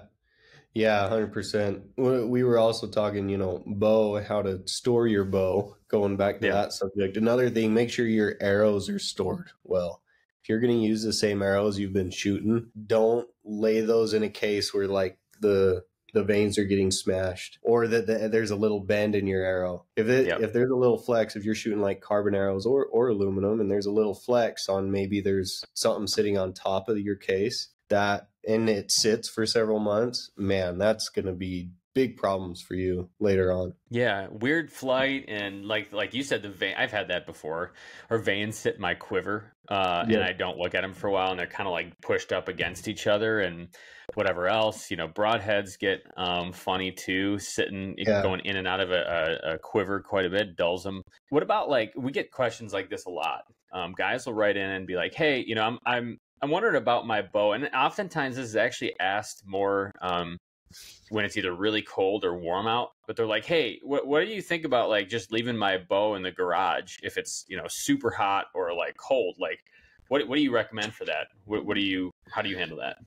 Yeah, 100%. We were also talking, bow, how to store your bow, going back to that subject. Another thing, make sure your arrows are stored well. If you're going to use the same arrows you've been shooting, don't lay those in a case where like the vanes are getting smashed or that there's a little bend in your arrow. If there's a little flex, if you're shooting like carbon arrows or aluminum and there's a little flex on, maybe there's something sitting on top of your case, and it sits for several months, man, that's going to be big problems for you later on. Yeah, weird flight, and like you said, the vein, I've had that before, or veins sit in my quiver, and I don't look at them for a while, and they're kind of like pushed up against each other, and whatever else, broadheads get funny too, going in and out of a quiver quite a bit, dulls them. What about, like, we get questions like this a lot. Guys will write in and be like, hey, I'm wondering about my bow, and oftentimes this is actually asked more when it's either really cold or warm out. But they're like, "Hey, what do you think about like just leaving my bow in the garage if it's super hot or like cold? Like, what do you recommend for that? How do you handle that?"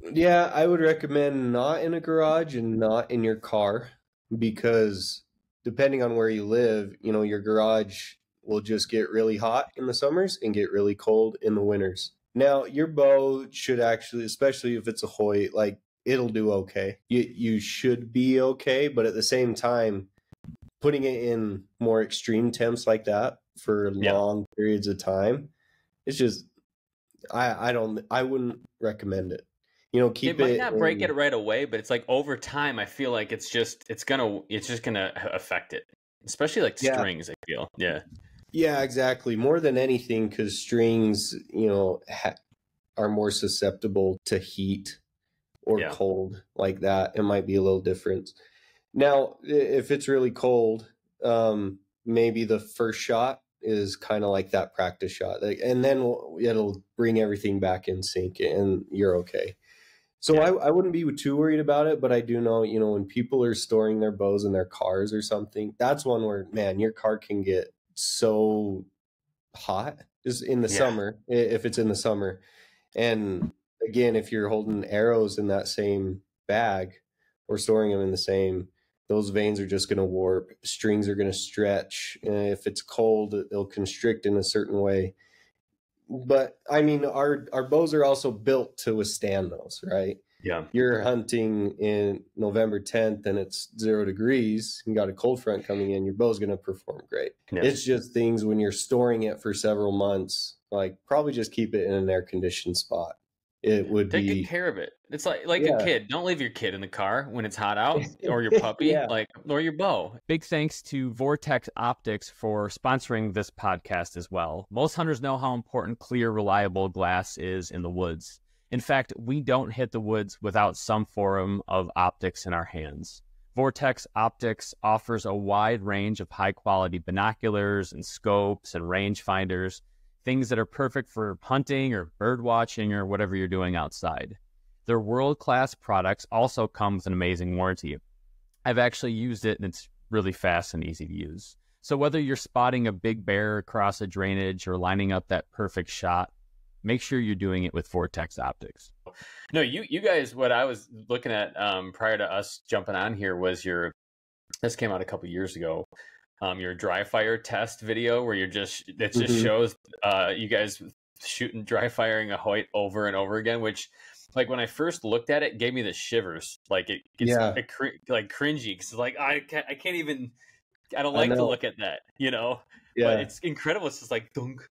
Yeah, I would recommend not in a garage and not in your car, because depending on where you live, your garage will just get really hot in the summers and get really cold in the winters. Now, your bow should actually, especially if it's a Hoyt, like, it'll do okay. You should be okay, but at the same time, putting it in more extreme temps like that for long periods of time, it's just, I wouldn't recommend it. Keep it. Might not break it right away, but it's like over time, I feel like it's just gonna affect it, especially like strings. I feel, Yeah, exactly. More than anything, because strings, are more susceptible to heat or cold like that. It might be a little different. Now, if it's really cold, maybe the first shot is kind of like that practice shot, and then it'll bring everything back in sync, and you're okay. So I wouldn't be too worried about it, but I do know, when people are storing their bows in their cars or something, that's one where, man, your car can get so hot is in the summer, if it's in the summer. And again, if you're holding arrows in that same bag or storing them in the same, those veins are just going to warp, strings are going to stretch, and if it's cold, they'll constrict in a certain way. But I mean, our bows are also built to withstand those, right? Yeah. You're hunting in November 10th and it's 0 degrees, you got a cold front coming in, your bow's going to perform great. Yeah. It's just things when you're storing it for several months, like probably just keep it in an air conditioned spot. It would take good care of it. It's like a kid. Don't leave your kid in the car when it's hot out, or your puppy, or your bow. Big thanks to Vortex Optics for sponsoring this podcast as well. Most hunters know how important clear, reliable glass is in the woods. In fact, we don't hit the woods without some form of optics in our hands. Vortex Optics offers a wide range of high-quality binoculars and scopes and rangefinders, things that are perfect for hunting or bird watching or whatever you're doing outside. Their world-class products also come with an amazing warranty. I've actually used it, and it's really fast and easy to use. So whether you're spotting a big bear across a drainage or lining up that perfect shot, make sure you're doing it with Vortex Optics. no, you guys, what I was looking at prior to us jumping on here was this came out a couple years ago. Your dry fire test video where it just shows you guys shooting dry firing a Hoyt over and over again, which like when I first looked at it gave me the shivers. Like it gets like cringy because like I can't even, I don't like to look at that, but it's incredible. It's just like thunk,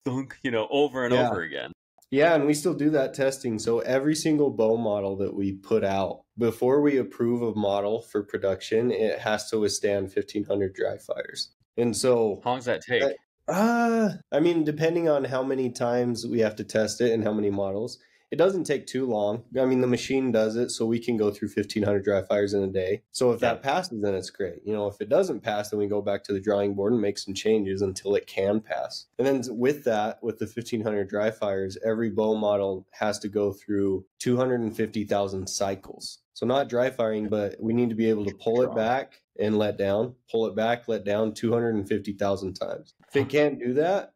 thunk, over and over again. Yeah, and we still do that testing. So every single bow model that we put out, before we approve a model for production, it has to withstand 1,500 dry fires. And so how long does that take? I mean, depending on how many times we have to test it and how many models, it doesn't take too long. I mean, the machine does it, so we can go through 1,500 dry fires in a day. So if that passes, then it's great. If it doesn't pass, then we go back to the drawing board and make some changes until it can pass. And then with the 1,500 dry fires, every bow model has to go through 250,000 cycles. So not dry firing, but we need to be able to pull it back and let down, pull it back, let down 250,000 times. If it can't do that,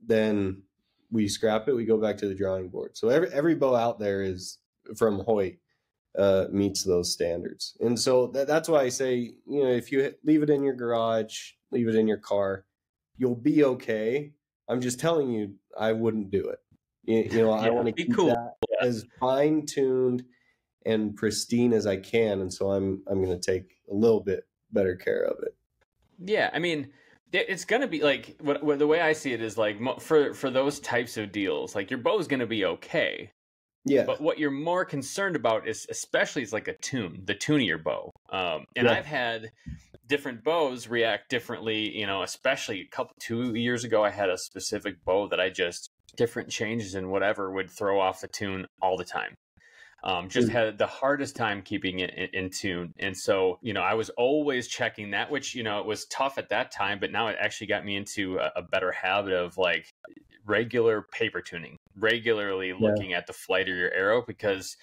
then we scrap it. We go back to the drawing board. So every bow out there is from Hoyt meets those standards. And so that's why I say, if you leave it in your garage, leave it in your car, you'll be okay. I'm just telling you, I wouldn't do it. I want to keep that as fine tuned and pristine as I can. And so I'm going to take a little bit better care of it. Yeah. I mean, it's going to be like what the way I see it is like for those types of deals, like your bow is going to be okay. Yeah. But what you're more concerned about is like the tune of your bow. And I've had different bows react differently, especially 2 years ago, I had a specific bow that different changes in whatever would throw off the tune all the time. Had the hardest time keeping it in tune. And so, I was always checking that, which, it was tough at that time, but now it actually got me into a better habit of like regular paper tuning, regularly looking at the flight of your arrow, because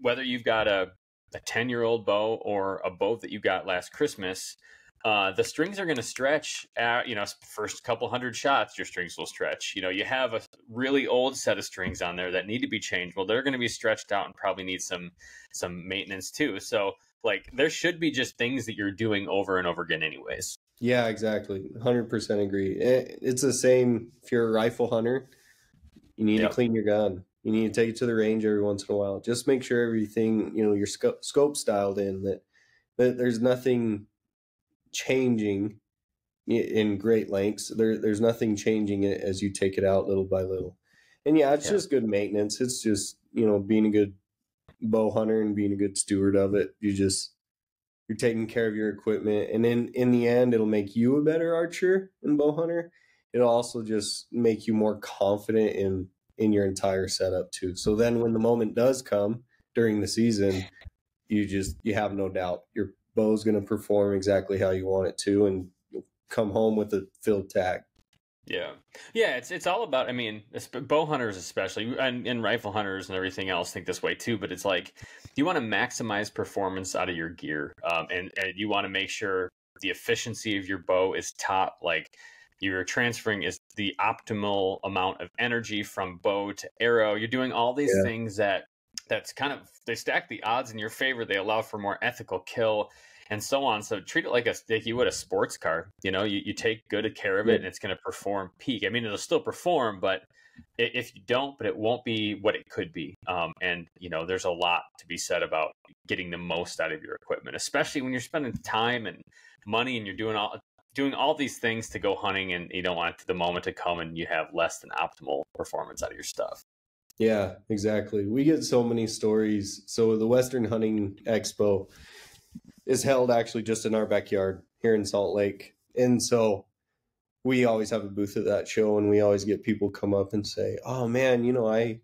whether you've got a 10-year-old bow or a bow that you got last Christmas, the strings are going to stretch at, first couple hundred shots, your strings will stretch. You have a really old set of strings on there that need to be changed. Well, they're going to be stretched out and probably need some maintenance too. So like there should be just things that you're doing over and over again anyways. Yeah, exactly. 100% agree. It's the same if you're a rifle hunter, you need to clean your gun. You need to take it to the range every once in a while. Just make sure everything, your scope's dialed in, that there's nothing changing in great lengths. There's nothing changing it as you take it out little by little. And it's just good maintenance. It's just, being a good bow hunter and being a good steward of it. You're taking care of your equipment. And then in the end, it'll make you a better archer and bow hunter. It'll also just make you more confident in your entire setup too. So then when the moment does come during the season, you have no doubt your bow's going to perform exactly how you want it to, and you'll come home with a filled tag. Yeah. It's all about, bow hunters especially, and rifle hunters and everything else think this way too, but it's like, you want to maximize performance out of your gear. And you want to make sure the efficiency of your bow is top, like you're transferring is the optimal amount of energy from bow to arrow. You're doing all these things that's kind of, they stack the odds in your favor. They allow for more ethical kill and so on. So treat it like you would a sports car. You take good care of it and it's going to perform peak. It'll still perform, but if you don't, but it won't be what it could be. And there's a lot to be said about getting the most out of your equipment, especially when you're spending time and money and you're doing all these things to go hunting, and you don't want the moment to come and you have less than optimal performance out of your stuff. Yeah, exactly. We get so many stories. So the Western Hunting Expo is held actually just in our backyard here in Salt Lake. And so we always have a booth at that show, and we always get people come up and say, oh man, I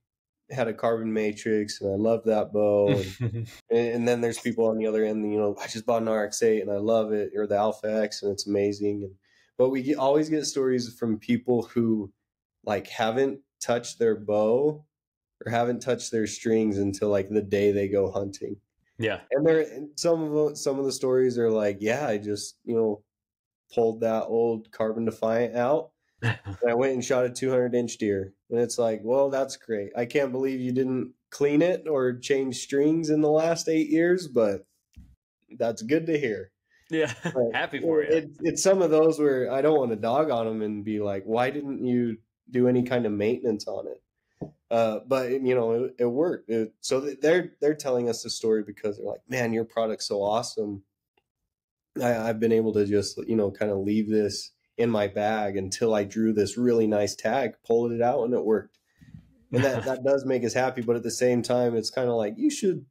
had a carbon matrix and I love that bow. And then there's people on the other end, I just bought an RX-8 and I love it, or the Alpha X, and it's amazing. But we always get stories from people who like haven't touched their bow or haven't touched their strings until like the day they go hunting. Yeah. And some of the stories are like, I just, pulled that old Carbon Defiant out And I went and shot a 200-inch deer. And it's like, well, that's great. I can't believe you didn't clean it or change strings in the last 8 years, but that's good to hear. Yeah, But happy for you. It's some of those where I don't want to dog on them and be like, why didn't you do any kind of maintenance on it? But it worked. So they're telling us the story because they're like, man, your product's so awesome. I've been able to just kind of leave this in my bag until I drew this really nice tag, pulled it out, and it worked. And that does make us happy. But at the same time, it's kind of like you should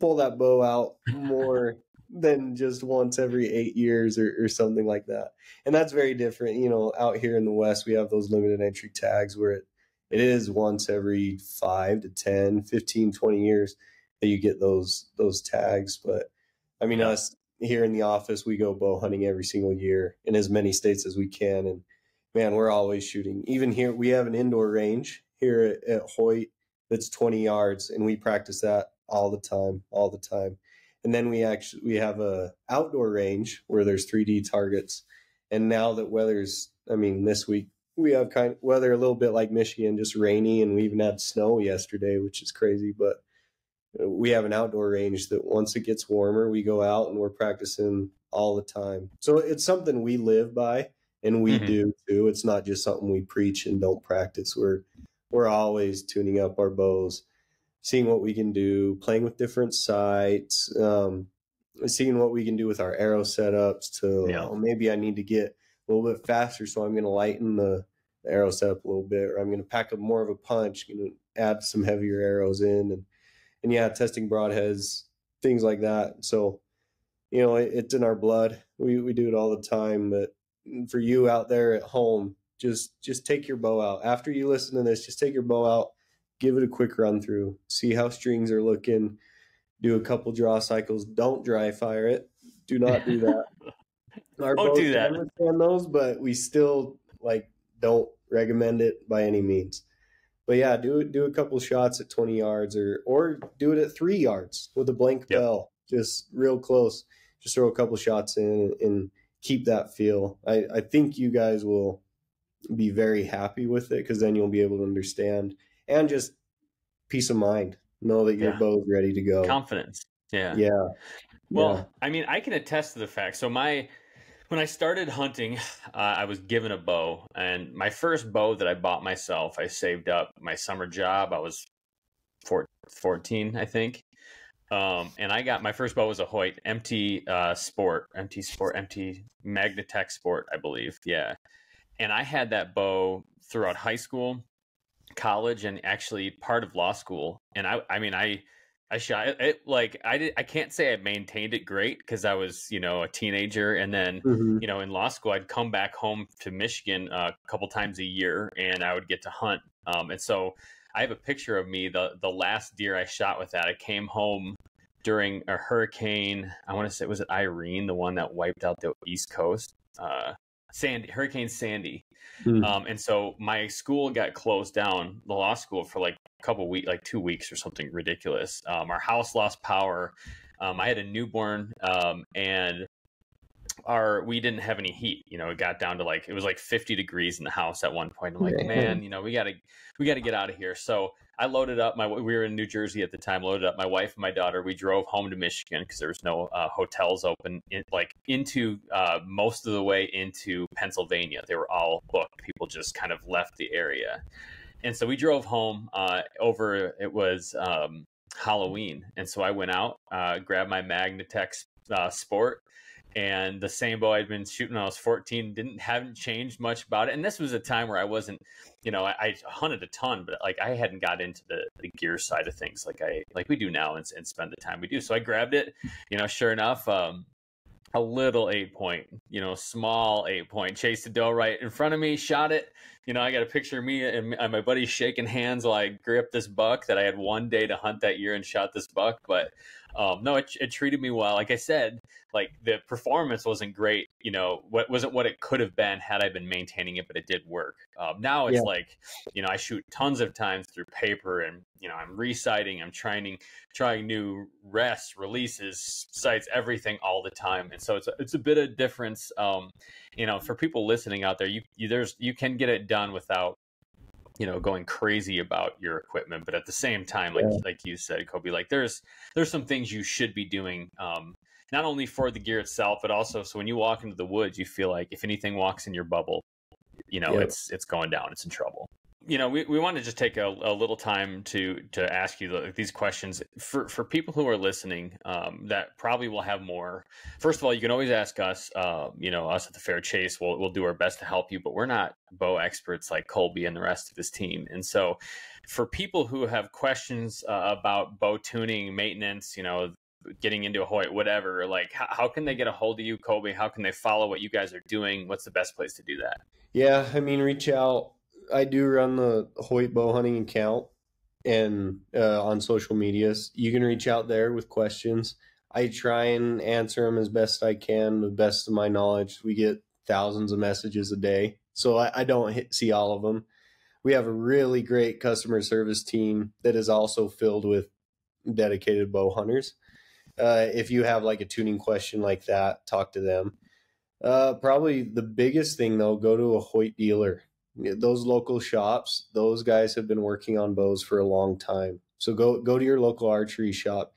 pull that bow out more than just once every 8 years or something like that. And that's very different. Out here in the West, we have those limited entry tags where it is once every 5 to 10, 15, 20 years that you get those tags. But I mean, us here in the office, we go bow hunting every single year in as many states as we can. And man, we're always shooting. Even here, we have an indoor range here at Hoyt that's 20 yards, and we practice that all the time. And then we have a outdoor range where there's 3D targets. And now that this week we have kind of weather a little bit like Michigan, just rainy, and we even had snow yesterday, which is crazy. But we have an outdoor range that once it gets warmer, we go out and we're practicing all the time. So it's something we live by, and we do too. It's not just something we preach and don't practice. We're always tuning up our bows, seeing what we can do, playing with different sights, seeing what we can do with our arrow setups to maybe I need to get a little bit faster, so I'm going to lighten the arrow setup a little bit, or I'm going to pack up more of a punch, going to add some heavier arrows in, and testing broadheads, things like that. So, it's in our blood. We do it all the time. But for you out there at home, just take your bow out. After you listen to this, just take your bow out, give it a quick run through, see how strings are looking, do a couple draw cycles. Don't dry fire it. Do not do that. Our Don't bows do that. can withstand those, but we still don't recommend it by any means. But yeah, do a couple shots at 20 yards or do it at 3 yards with a blank bell, just real close. Just throw a couple shots in and keep that feel. I think you guys will be very happy with it, because then you'll be able to understand, and just peace of mind. Know that your bow's ready to go. Confidence. Yeah. Yeah. Well, I mean, I can attest to the fact. So when I started hunting, I was given a bow, and my first bow that I bought myself, I saved up my summer job. I was 14, I think. And I got my first bow was a Hoyt MT Magnatech Sport, I believe. Yeah. And I had that bow throughout high school, college, and actually part of law school. And I shot it I can't say I maintained it great, because I was, a teenager. And then, in law school, I'd come back home to Michigan a couple times a year, and I would get to hunt. And so I have a picture of me, the last deer I shot with that. I came home during a hurricane. I want to say, was it Irene, the one that wiped out the East Coast? Hurricane Sandy. And so my school got closed down, the law school, for a couple weeks, 2 weeks or something ridiculous. Our house lost power. I had a newborn, and we didn't have any heat. It got down to it was 50 degrees in the house at one point. I'm like, man, we gotta get out of here. So I loaded up we were in New Jersey at the time, loaded up my wife and my daughter. We drove home to Michigan, because there was no hotels open into most of the way into Pennsylvania. They were all booked. People just kind of left the area. And so we drove home it was Halloween. And so I went out, grabbed my Magnatech Sport, and the same bow I'd been shooting when I was 14, haven't changed much about it. And this was a time where I wasn't, I hunted a ton, but I hadn't got into the gear side of things like we do now, and spend the time we do. So I grabbed it, sure enough, a little 8-point, small 8-point, chased a doe right in front of me, shot it. I got a picture of me and my buddy shaking hands while I gripped this buck that I had one day to hunt that year, and shot this buck. But no, it treated me well. Like I said, like the performance wasn't great, what wasn't what it could have been had I been maintaining it, but it did work. Now it's like, I shoot tons of times through paper, and I'm reciting, I'm trying new rests, releases, sites, everything all the time. And so it's a bit of difference. For people listening out there, you can get it done without going crazy about your equipment, but at the same time, like you said, Coby, like there's some things you should be doing, not only for the gear itself, but also so when you walk into the woods, you feel like if anything walks in your bubble, it's going down, it's in trouble. We want to just take a little time to ask you these questions for people who are listening, that probably will have more. First of all, you can always ask us, us at the Fair Chase. We'll do our best to help you, but we're not bow experts like Colby and the rest of his team. And so for people who have questions about bow tuning, maintenance, getting into a Hoyt, whatever, like how can they get a hold of you, Coby? How can they follow what you guys are doing? What's the best place to do that? Yeah, I mean, reach out. I do run the Hoyt bow hunting account and on social medias. You can reach out there with questions. I try and answer them as best I can, the best of my knowledge. We get thousands of messages a day, so I don't see all of them. We have a really great customer service team that is also filled with dedicated bow hunters. If you have like a tuning question like that, talk to them. Probably the biggest thing, though, go to a Hoyt dealer. Those local shops, those guys have been working on bows for a long time. So go to your local archery shop.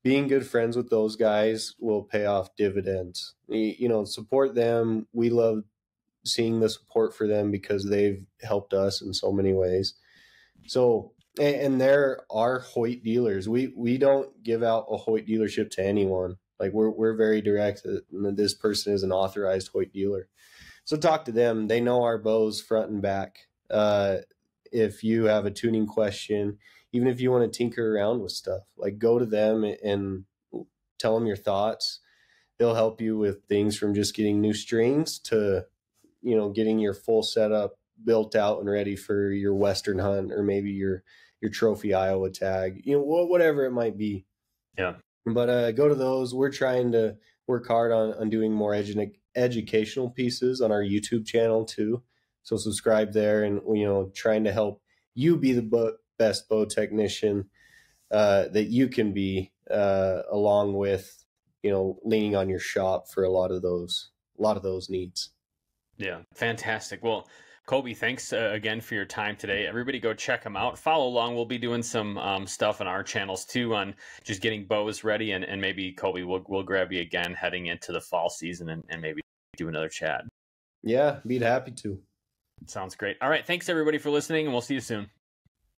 Being good friends with those guys will pay off dividends. Support them. We love seeing the support for them because they've helped us in so many ways. So, and there are Hoyt dealers. We don't give out a Hoyt dealership to anyone. Like we're very direct that this person is an authorized Hoyt dealer. So talk to them. They know our bows front and back. If you have a tuning question, even if you want to tinker around with stuff, like go to them and tell them your thoughts. They'll help you with things from just getting new strings to, getting your full setup built out and ready for your Western hunt or maybe your trophy Iowa tag, whatever it might be. Yeah. But go to those. We're trying to work hard on doing more educational pieces on our YouTube channel too. So subscribe there, and trying to help you be the best bow technician that you can be, along with leaning on your shop for a lot of those needs. Yeah, fantastic. Well, Coby, thanks again for your time today. Everybody go check them out. Follow along. We'll be doing some stuff on our channels too on just getting bows ready. And maybe, Coby, we'll grab you again heading into the fall season and maybe do another chat. Yeah, be happy to. Sounds great. All right. Thanks, everybody, for listening, and we'll see you soon.